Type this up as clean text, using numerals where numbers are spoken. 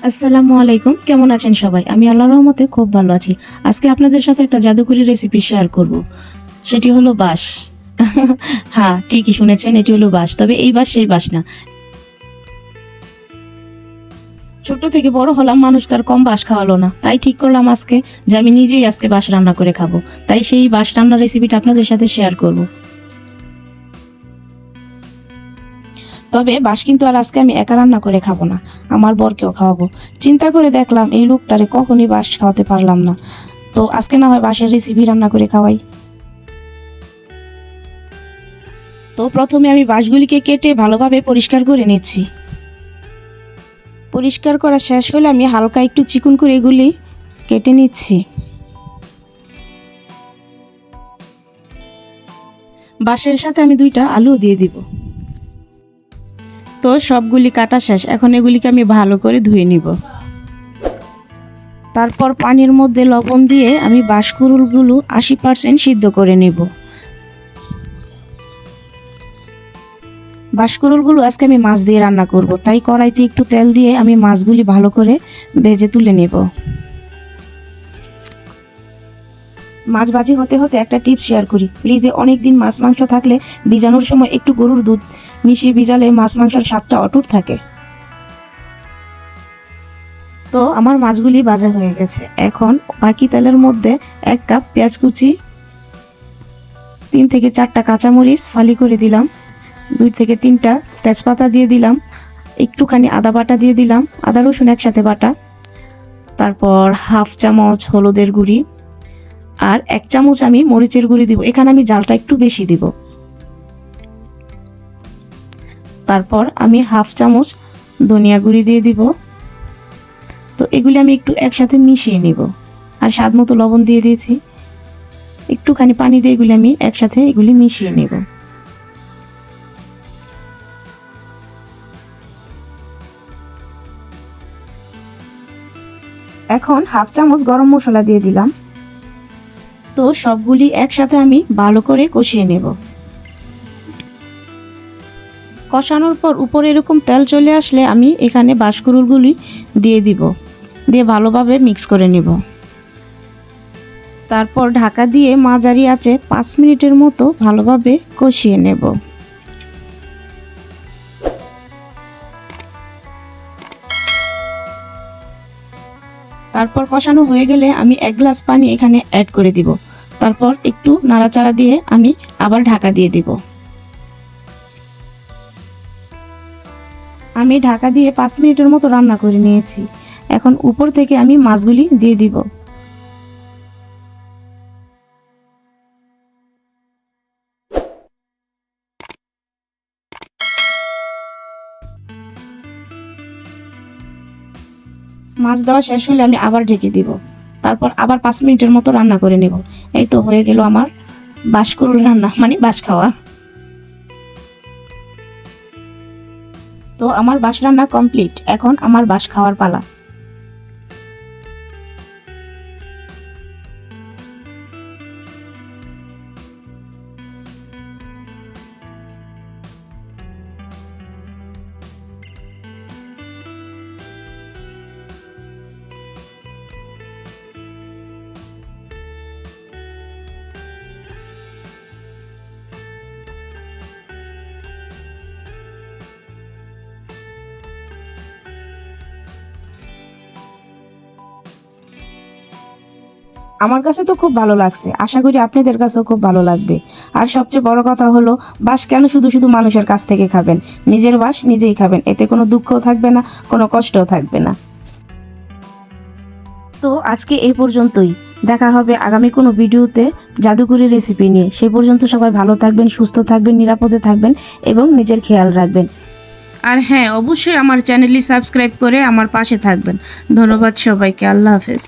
আসসালামু আলাইকুম, কেমন আছেন সবাই? আমি আল্লাহর রহমতে খুব ভালো আছি। আজকে আপনাদের সাথে একটা জাদুকরি রেসিপি শেয়ার করব। সেটি হলো বাঁশ। হ্যাঁ, ঠিকই শুনেছেন, এটি হলো বাঁশ। তবে এই বাঁশ সেই বাঁশ না। ছোট থেকে বড় হলাম, মানুষ তার কম বাঁশ খাওয়ালো না, তাই ঠিক করলাম আজকে যে আমি নিজেই আজকে বাঁশ রান্না করে খাবো। তাই সেই বাঁশ রান্নার রেসিপিটা আপনাদের সাথে শেয়ার করব। তবে বাঁশ কিন্তু আর আজকে আমি একা রান্না করে খাবো না, আমার বরকেও খাওয়াবো। চিন্তা করে দেখলাম এই লোকটারে কখনই বাঁশ খাওয়াতে পারলাম না, তো আজকে না হয় বাঁশের রেসিপি রান্না করে খাওয়াই। তো প্রথমে আমি বাঁশগুলিকে কেটে ভালোভাবে পরিষ্কার করে নিচ্ছি। পরিষ্কার করা শেষ হলে আমি হালকা একটু চিকন করে এগুলি কেটে নিচ্ছি। বাঁশের সাথে আমি 2টা আলু দিয়ে দিব। তো সবগুলি কাটা শেষ, এখন এগুলিকে আমি ভালো করে ধুয়ে নিব। তারপর পানির মধ্যে লবণ দিয়ে আমি বাঁশকুড়ুলগুলো 80% সিদ্ধ করে নেব। বাঁশকুড়ুলগুলো আজকে আমি মাছ দিয়ে রান্না করব, তাই কড়াইতে একটু তেল দিয়ে আমি মাছগুলি ভালো করে ভেজে তুলে নেব। মাছ ভাজি হতে হতে একটা টিপস শেয়ার করি। ফ্রিজে অনেক দিন মাছ মাংস থাকলে ভিজানোর সময় একটু গরুর দুধ মিশিয়ে ভিজালে মাছ মাংসের স্বাদটা অটুট থাকে। তো আমার মাছগুলি ভাজা হয়ে গেছে। এখন বাকি তেলের মধ্যে 1 কাপ পেঁয়াজ কুচি, 3 থেকে 4টা কাঁচামরিচ ফালি করে দিলাম, 2 থেকে 3টা তেজপাতা দিয়ে দিলাম, একটুখানি আদা বাটা দিয়ে দিলাম, আদা রসুন একসাথে বাটা, তারপর হাফ চামচ হলুদের গুঁড়ি আর 1 চামচ আমি মরিচের গুঁড়ি দিব। এখানে আমি ঝালটা একটু বেশি দিব। তারপর আমি হাফ চামচ ধনিয়া গুঁড়ি দিয়ে দিব। তো এগুলি আমি একটু একসাথে মিশিয়ে নিব। আর স্বাদ মতো লবণ দিয়ে দিয়েছি, একটুখানি পানি দিয়ে এগুলি আমি একসাথে এগুলি মিশিয়ে নেব। এখন হাফ চামচ গরম মশলা দিয়ে দিলাম। তো সবগুলি একসাথে আমি ভালো করে কষিয়ে নেব। কষানোর পর উপরে এরকম তেল চলে আসলে আমি এখানে বাঁশকুড়ুলগুলি দিয়ে দিব, দিয়ে ভালোভাবে মিক্স করে নেব। তারপর ঢাকা দিয়ে মাঝারি আঁচে 5 মিনিটের মতো ভালোভাবে কষিয়ে নেব। তারপর কষানো হয়ে গেলে আমি 1 গ্লাস পানি এখানে অ্যাড করে দিব। তারপর একটু নাড়াচাড়া দিয়ে আমি আবার ঢাকা দিয়ে দিব। আমি ঢাকা দিয়ে 5 মিনিটের মতো রান্না করে নিয়েছি। এখন উপর থেকে আমি মাছগুলি দিয়ে দিব। মাছ দেওয়া শেষ হলে আমি আবার ঢেকে দিব। তারপর আবার 5 মিনিটের মতো রান্না করে নেব। এই তো হয়ে গেল আমার বাঁশকুড়ুল রান্না, মানে বাঁশ খাওয়া। তো আমার বাঁশ রান্না কমপ্লিট, এখন আমার বাঁশ খাওয়ার পালা। আমার কাছে তো খুব ভালো লাগছে, আশা করি আপনাদের কাছেও খুব ভালো লাগবে। আর সবচেয়ে বড় কথা হলো, বাঁশ কেন শুধু শুধু মানুষের কাছ থেকে খাবেন, নিজের বাঁশ নিজেই খাবেন, এতে কোনো দুঃখও থাকবে না, কোনো কষ্টও থাকবে না। তো আজকে এই পর্যন্তই, দেখা হবে আগামী কোনো ভিডিওতে জাদুকরি রেসিপি নিয়ে। সে পর্যন্ত সবাই ভালো থাকবেন, সুস্থ থাকবেন, নিরাপদে থাকবেন এবং নিজের খেয়াল রাখবেন। আর হ্যাঁ, অবশ্যই আমার চ্যানেলটি সাবস্ক্রাইব করে আমার পাশে থাকবেন। ধন্যবাদ সবাইকে, আল্লাহ হাফেজ।